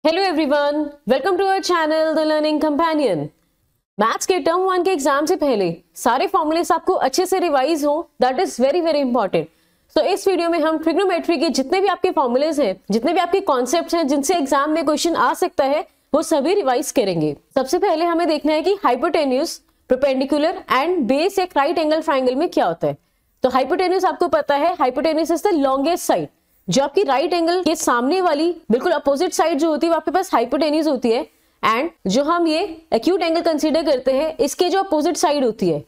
Hello everyone, welcome to our channel the learning companion. Maths के term 1 के exam से पहले सारे फॉर्मूलेस आपको अच्छे से रिवाइज हो, that is very very important. So इस वीडियो में हम ट्रिग्नोमेट्री के जितने भी आपके फॉर्मूलेस हैं, जितने भी आपके कॉन्सेप्ट्स हैं जिनसे एग्जाम में क्वेश्चन आ सकता है, वो सभी रिवाइज करेंगे। सबसे पहले हमें देखना है कि हाइपोटेन्यूज, परपेंडिकुलर एंड बेस एक राइट एंगल ट्राइंगल में क्या होता है। तो हाइपोटेन्यूज आपको पता है, hypotenuse is the longest side. जो आपकी राइट एंगल के सामने वाली बिल्कुल अपोजिट साइड जो होती है वो आपके पास हाइपोटेन्यूज होती है। एंड जो हम ये एक्यूट एंगल कंसीडर करते हैं, इसके जो अपोजिट साइड होती है,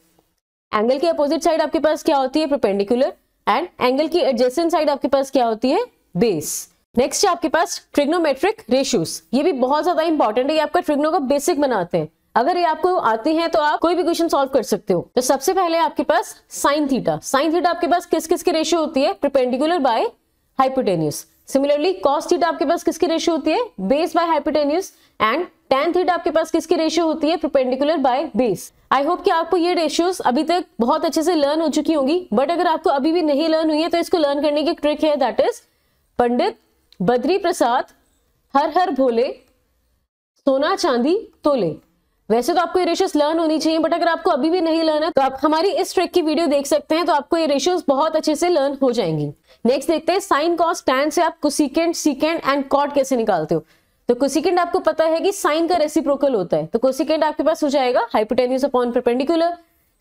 एंगल की अपोजिट साइड आपके पास क्या होती है, परपेंडिकुलर। एंड एंगल की एडजेसेंट साइड आपके पास क्या होती है, बेस। नेक्स्ट है आपके पास ट्रिग्नोमेट्रिक रेशियोज। ये भी बहुत ज्यादा इंपॉर्टेंट है, ये आपका ट्रिग्नो का बेसिक बनाते हैं। अगर ये आपको आती हैं तो आप कोई भी क्वेश्चन सॉल्व कर सकते हो। तो सबसे पहले आपके पास साइन थीटा। साइन थीटा आपके पास किस किस की रेशियो होती है, perpendicular by hypotenuse. Similarly cos theta आपके पास किसकी रेशियो होती है, base by hypotenuse. And tan theta आपके पास किसकी रेशियो होती है, perpendicular by base. I hope कि आपको ये रेशियोज अभी तक बहुत अच्छे से लर्न हो चुकी होंगी, बट अगर आपको अभी भी नहीं लर्न हुई है तो इसको लर्न करने की ट्रिक है, दैट इज पंडित बद्री प्रसाद हर हर भोले सोना चांदी तोले। वैसे तो आपको ये रेशियोज लर्न होनी चाहिए, बट अगर आपको अभी भी नहीं लर्न है तो आप हमारी इस ट्रिक की वीडियो देख सकते हैं, तो आपको ये रेशियोज बहुत अच्छे से लर्न हो जाएंगी। नेक्स्ट देखते हैं साइन कॉस टैन से आप कोसिकेंट, सीकेंट एंड कॉट कैसे निकालते हो। तो कोसिकेंट आपको पता है कि साइन का रेसिप्रोकल होता है, तो कोसिकेंट आपके पास हो जाएगा hypotenuse upon perpendicular.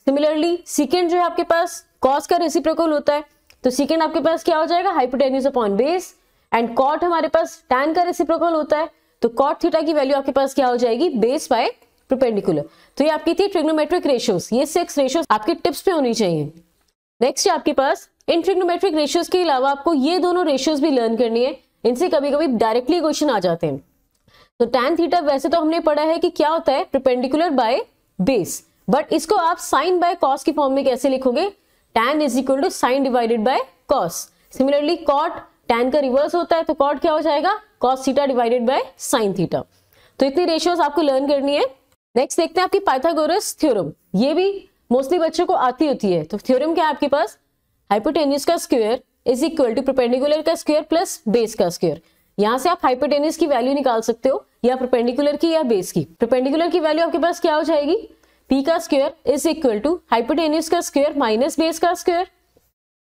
Similarly secant जो है आपके पास कॉस का रेसिप्रोकल होता है, तो सीकेंट आपके पास क्या हो जाएगा, hypotenuse upon base. And cot हमारे पास टैन का रेसिप्रोकल होता है, तो कॉट थीटा की वैल्यू आपके पास क्या हो जाएगी, बेस बाय परपेंडिकुलर। तो ये आपकी थी ट्रिग्नोमेट्रिक रेशियोज। ये 6 रेशियोज आपके टिप्स पे होनी चाहिए। नेक्स्ट है आपके पास इन ट्रिग्नोमेट्रिक रेशियोज के अलावा आपको ये दोनों रेशियोज भी लर्न करनी है। इनसे कभी कभी डायरेक्टली क्वेश्चन आ जाते हैं। तो tan थीटा वैसे तो हमने पढ़ा है कि क्या होता है, परपेंडिकुलर बाय बेस, बट इसको आप साइन बाय कॉस की फॉर्म में कैसे लिखोगे, tan is equal to sine divided by cos. Similarly cot tan का रिवर्स होता है, तो कॉट क्या हो जाएगा, cos theta divided by sine theta. तो इतनी रेशियोज आपको लर्न करनी है। नेक्स्ट देखते हैं आपकी पाइथागोरस थ्योरम। ये भी मोस्टली बच्चों को आती होती है। तो थ्योरम क्या है आपके पास, हाइपोटेन्यूज का square is equal to perpendicular का स्क्वायर प्लस बेस का स्क्वायर। यहां से आप हाइपोटेन्यूज की वैल्यू निकाल सकते हो, या परपेंडिकुलर की या बेस की। परपेंडिकुलर की वैल्यू आपके पास क्या हो जाएगी, पी का square is equal to hypotenuse का स्क्वायर माइनस बेस का स्क्वायर।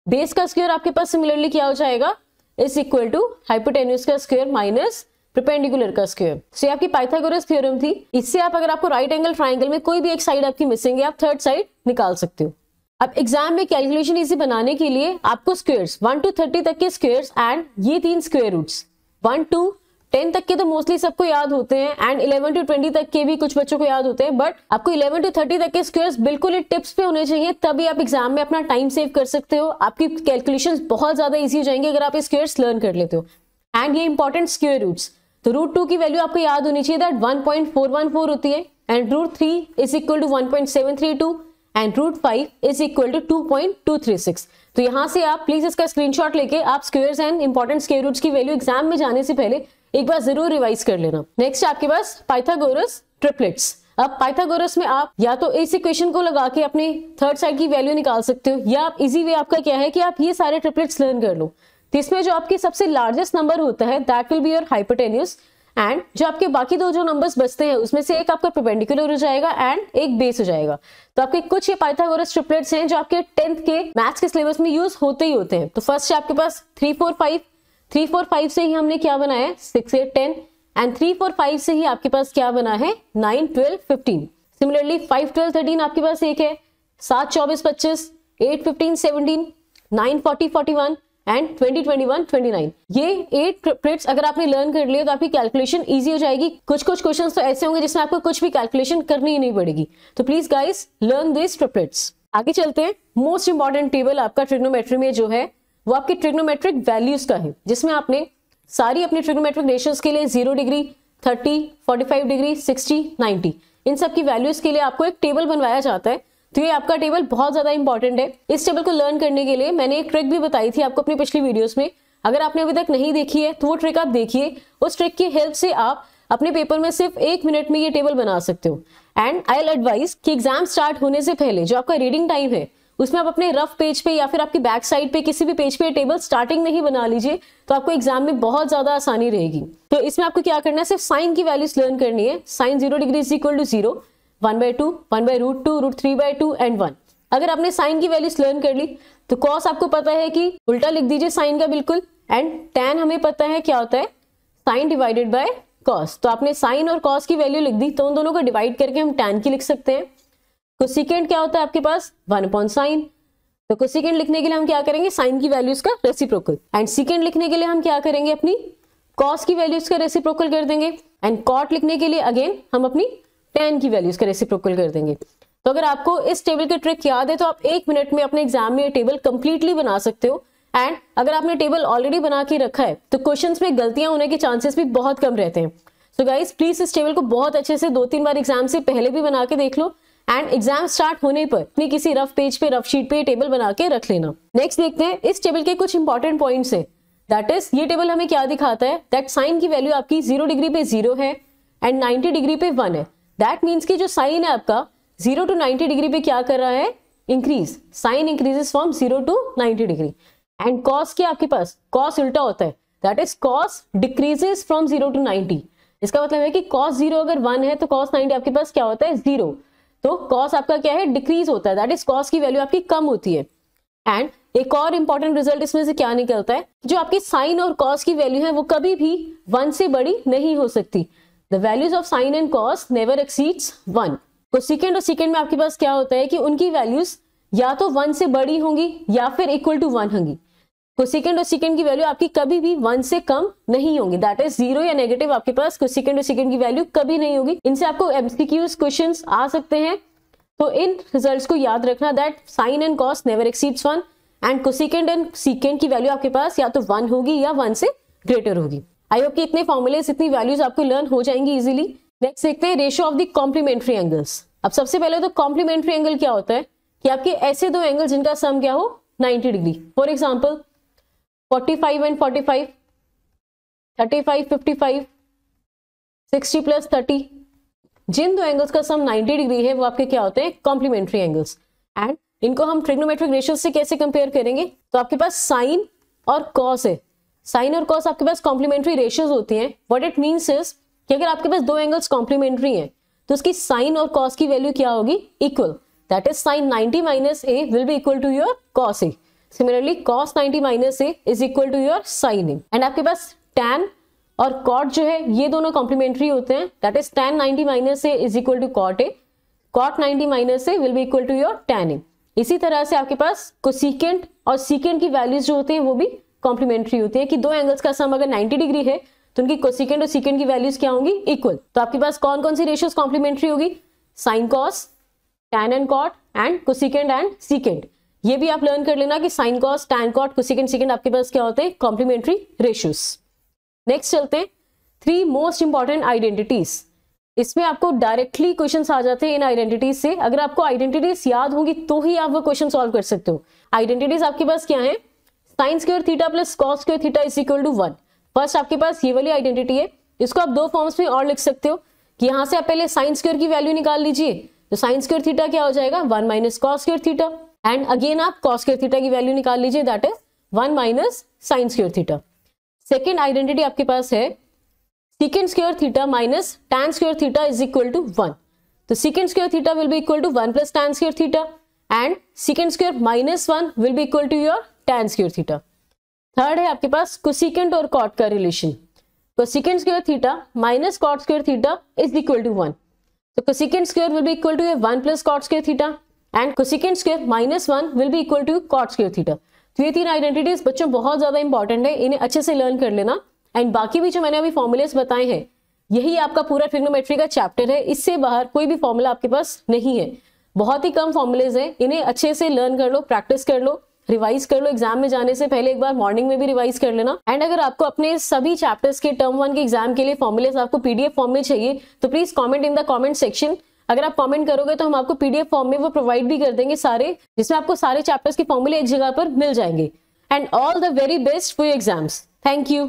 बेस का स्क्वायर आपके पास सिमिलरली क्या हो जाएगा, इज इक्वल टू हाइपोटेन्यूज का स्क्वायर माइनस परपेंडिकुलर का स्क्वायर। सो आपकी पाइथागोरस थ्योरम थी। इससे आप अगर आपको राइट एंगल ट्राइंगल में कोई भी एक साइड आपकी मिसिंग है, आप थर्ड साइड निकाल सकते हो। अब एग्जाम में कैलकुलेशन इजी बनाने के लिए आपको स्क्वायर्स 1 to 30 तक के स्क्वायर्स एंड ये 3 स्क्वायर रूट्स 1 to 10 तक के तो मोस्टली सबको याद होते हैं, एंड 11 to 20 तक के भी कुछ बच्चों को याद होते हैं, बट आपको 11 to 30 तक के स्क्वायर्स बिल्कुल टिप्स पे होने चाहिए, तभी आप एग्जाम में अपना टाइम सेव कर सकते हो। आपकी कैलकुलेशंस बहुत ज्यादा इजी हो जाएंगे अगर आप ये स्क्वायर्स लर्न कर लेते हो। एंड ये इंपॉर्टेंट स्क्वायर रूट्स, तो √2 की वैल्यू आपको याद होनी चाहिए, दैट 1.414 होती है। And √3 is equal to 1.732 and √5 is equal to 2.236। तो यहां से आप प्लीज इसका स्क्रीनशॉट लेके आप squares and important square roots की वैल्यू एग्जाम में जाने से पहले एक बार जरूर रिवाइज कर लेना। नेक्स्ट आपके पास पाइथागोरस ट्रिपलेट्स। अब पाइथागोरस में आप या तो इस इक्वेशन को लगा के अपने थर्ड साइड की वैल्यू निकाल सकते हो, या आप इजी वे आपका क्या है कि आप ये सारे ट्रिपलेट्स लर्न कर लो। तो इसमें जो आपकी सबसे लार्जेस्ट नंबर होता है, that will be your hypotenuse. And जो आपके बाकी दो जो नंबर्स बचते हैं उसमें से एक आपका परपेंडिकुलर हो जाएगा एंड एक बेस हो जाएगा। तो आपके कुछ ये पाइथागोरस ट्रिपलेट्स हैं जो आपके 10th के मैथ्स के सिलेबस में यूज होते ही होते हैं। तो फर्स्ट है आपके पास 3 4 5। 3 4 5 से ही हमने क्या बनाया है, 6 8 10। एंड 3 4 5 से ही आपके पास क्या बना है, 9 12 15। सिमिलरली 5 12 13 आपके पास एक है, 7 24 25, 8 15 17, 9 40 41 एंड 20 21 29। ये 8 ट्रिपलेट्स अगर आपने लर्न कर लिए तो आपकी कैलकुलेशन इजी हो जाएगी। कुछ क्वेश्चंस तो ऐसे होंगे जिसमें आपको कुछ भी कैलकुलेशन करनी ही नहीं पड़ेगी। तो please guys learn this triplets. आगे चलते हैं। मोस्ट इंपॉर्टेंट टेबल आपका ट्रिग्नोमेट्री में जो है वो आपकी ट्रिग्नोमेट्रिक वैल्यूज का है, जिसमें आपने सारी अपनी ट्रिग्नोमेट्रिक रेशियोज के लिए 0 डिग्री, 30, 45 डिग्री, 60, 90 इन सब की वैल्यूज के लिए आपको एक टेबल बनवाया जाता है। तो ये आपका टेबल बहुत ज्यादा इंपॉर्टेंट है। इस टेबल को लर्न करने के लिए मैंने एक ट्रिक भी बताई थी आपको अपनी पिछली वीडियोस में। अगर आपने अभी तक नहीं देखी है तो वो ट्रिक आप देखिए। उस ट्रिक की हेल्प से आप अपने पेपर में सिर्फ 1 मिनट में ये टेबल बना सकते हो। एंड आई विल एडवाइज कि एग्जाम स्टार्ट होने से पहले जो आपका रीडिंग टाइम है उसमें आप अपने रफ पेज पे या फिर आपकी बैक साइड पे किसी भी पेज पे टेबल स्टार्टिंग में ही बना लीजिए, तो आपको एग्जाम में बहुत ज्यादा आसानी रहेगी। तो इसमें आपको क्या करना है, सिर्फ साइन की वैल्यूज लर्न करनी है। Sine 0 degree is equal to 0, 1/2, 1/√2, √3/2 and 1। अगर आपने साइन की वैल्यूज लर्न कर ली तो कॉस आपको पता है कि उल्टा लिख दीजिए साइन का बिल्कुल, एंड टैन हमें पता है क्या होता है, साइन डिवाइडेड बाय कॉस। तो आपने साइन और कॉस की वैल्यू लिख दी, तो उन दोनों को डिवाइड करके हम टैन की लिख सकते हैं। कोसेकेंट क्या होता है आपके पास, 1/sin। तो कोसेकेंट लिखने के लिए हम क्या करेंगे, साइन की वैल्यूज का रेसिप्रोकल, एंड सेकेंड लिखने के लिए हम क्या करेंगे, अपनी कॉस की वैल्यूज का रेसिप्रोकल कर देंगे, एंड कॉट लिखने के लिए अगेन हम अपनी टैन की वैल्यूज का रेसिप्रोकल कर देंगे। तो अगर आपको इस टेबल की ट्रिक याद है तो आप 1 मिनट में अपने एग्जाम में ये टेबल कंप्लीटली बना सकते हो। एंड अगर आपने टेबल ऑलरेडी बना के रखा है तो क्वेश्चंस में गलतियां होने के चांसेस भी बहुत कम रहते हैं। सो गाइस प्लीज इस टेबल को बहुत अच्छे से 2-3 बार एग्जाम से पहले भी बना के देख लो, एंड एग्जाम स्टार्ट होने पर अपनी किसी रफ पेज पे, रफ शीट पे टेबल बना के रख लेना। नेक्स्ट देखते हैं इस टेबल के कुछ इंपॉर्टेंट पॉइंट्स है। दैट इज ये टेबल हमें क्या दिखाता है, दैट साइन की वैल्यू आपकी 0 डिग्री पे 0 है एंड 90 डिग्री पे 1 है। दैट मीन्स की जो साइन है आपका 0 to 90 डिग्री पे क्या कर रहा है, increase. Sine increases from 0 to 90 degree. And cos क्या आपके पास, कॉस उल्टा होता है, that is cos decreases from 0 to 90। इसका मतलब है कि कॉस 0 अगर 1 है तो कॉस 90 आपके पास क्या होता है, 0। तो कॉस आपका क्या है, डिक्रीज होता है, दैट इज कॉस की वैल्यू आपकी कम होती है। एंड एक और इंपॉर्टेंट रिजल्ट इसमें से क्या निकलता है, जो आपकी साइन और कॉस की वैल्यू है वो कभी भी 1 से बड़ी नहीं हो सकती। The values of sine and cos never exceeds 1। Cosecant और सेकेंड में आपके पास क्या होता है कि उनकी वैल्यूज या तो 1 से बड़ी होंगी या फिर इक्वल टू 1 होंगी। कोसेकेंट और सेकेंड की वैल्यू आपकी कभी भी 1 से कम नहीं होंगी, दैट इज 0 या नेगेटिव आपके पास कोसेकेंट और सेकेंड की वैल्यू कभी नहीं होगी। इनसे आपको एमसीक्यूज क्वेश्चंस आ सकते हैं, तो इन रिजल्ट्स को याद रखना, that sine and cos never exceeds 1 and cosecant and secant की वैल्यू आपके पास या तो 1 होगी या 1 से ग्रेटर होगी। आई होप कि इतने फॉर्मूलेस, इतनी वैल्यूज आपको लर्न हो जाएंगी इजीली। नेक्स्ट देखते हैं ratio of the complementary angles. अब सबसे पहले तो कॉम्प्लीमेंट्री एंगल क्या होता है कि आपके ऐसे दो एंगल जिनका सम क्या हो 90 degree. For example 45 and 45, 35, 55, 60 plus 30, जिन दो एंगल्स का सम 90 डिग्री है वो आपके क्या होते हैं, कॉम्प्लीमेंट्री एंगल्स। एंड इनको हम ट्रिग्नोमेट्रिक रेशियो से कैसे कंपेयर करेंगे, तो आपके पास साइन और कॉस है, साइन और कॉस आपके पास कॉम्प्लीमेंट्री रेशियोज होती हैं। व्हाट इट मींस इज कि अगर आपके पास दो एंगल्स कॉम्प्लीमेंट्री हैं तो उसकी साइन और कॉस की वैल्यू क्या होगी, equal. That is sine 90 minus A will be equal to your cos A. Similarly cos 90 minus A is equal to your sine A. And आपके पास टैन और कॉट जो है ये दोनों कॉम्प्लीमेंट्री होते हैं, that is tan 90 minus A is equal to cot A, cot 90 minus A will be equal to your tan A. इसी तरह से आपके पास कोसेकेंट और सेकेंट की वैल्यूज जो होते हैं वो भी कॉम्प्लीमेंट्री होती है कि दो एंगल्स का सम अगर 90 डिग्री है तो उनकी कोसेकेंट और सेकेंट की वैल्यूज क्या होंगी, इक्वल। तो आपके पास कौन कौन सी रेशियोज कॉम्प्लीमेंट्री होगी, sine cos, tan and cot and cosecant and secant. ये भी आप लर्न कर लेना कि sine cos, tan cot, cosecant, secant आपके पास क्या होते हैं, कॉम्प्लीमेंट्री रेशियोज। नेक्स्ट चलते हैं 3 मोस्ट इंपॉर्टेंट आइडेंटिटीज। इसमें आपको डायरेक्टली क्वेश्चंस आ जाते हैं इन आइडेंटिटीज से। अगर आपको आइडेंटिटीज याद होंगी तो ही आप वो क्वेश्चन सॉल्व कर सकते हो। आइडेंटिटीज आपके पास क्या है, sine square theta plus cos square theta is equal to 1। First आपके पास ये वाली आइडेंटिटी है, इसको आप दो फॉर्म्स में और लिख सकते हो कि यहां से आप पहले साइन स्क्वायर की वैल्यू निकाल लीजिए, तो साइन स्क्वायर थीटा क्या हो जाएगा, 1 minus cos square theta, and again आप कॉस स्क्वायर थीटा की वैल्यू निकाल लीजिए, that is 1 minus sign square theta. Second identity आपके पास है secant square theta minus tan square theta is equal to 1. तो secant square theta will be equal to 1 plus tan square theta and secant square minus 1 will be equal to your tan square theta. Third है आपके पास cosecant और cot का relation. cosecant square theta minus cot square theta is equal to 1. तो cosecant square will be equal to 1 plus cot square theta and cosecant square minus 1 will be equal to cot square theta. तो ये तीन identities बच्चों बहुत ज्यादा important है, इन्हें अच्छे से लर्न कर लेना। एंड बाकी भी जो मैंने अभी फॉर्मूलेस बताए हैं यही आपका पूरा ट्रिग्नोमेट्री का चैप्टर है, इससे बाहर कोई भी फॉर्मूला आपके पास नहीं है। बहुत ही कम फॉर्मूलेज हैं, इन्हें अच्छे से लर्न कर लो, प्रैक्टिस कर लो, रिवाइज कर लो। एग्जाम में जाने से पहले एक बार मॉर्निंग में भी रिवाइज कर लेना। एंड अगर आपको अपने सभी चैप्टर्स के टर्म 1 के एग्जाम के लिए फॉर्मूलेस आपको पीडीएफ फॉर्म में चाहिए तो please comment in the comment section. अगर आप कमेंट करोगे तो हम आपको पीडीएफ फॉर्म में वो प्रोवाइड भी कर देंगे सारे, जिसमें आपको सारे चैप्टर्स के फॉर्मूले एक जगह पर मिल जाएंगे। And all the very best for your exams. Thank you.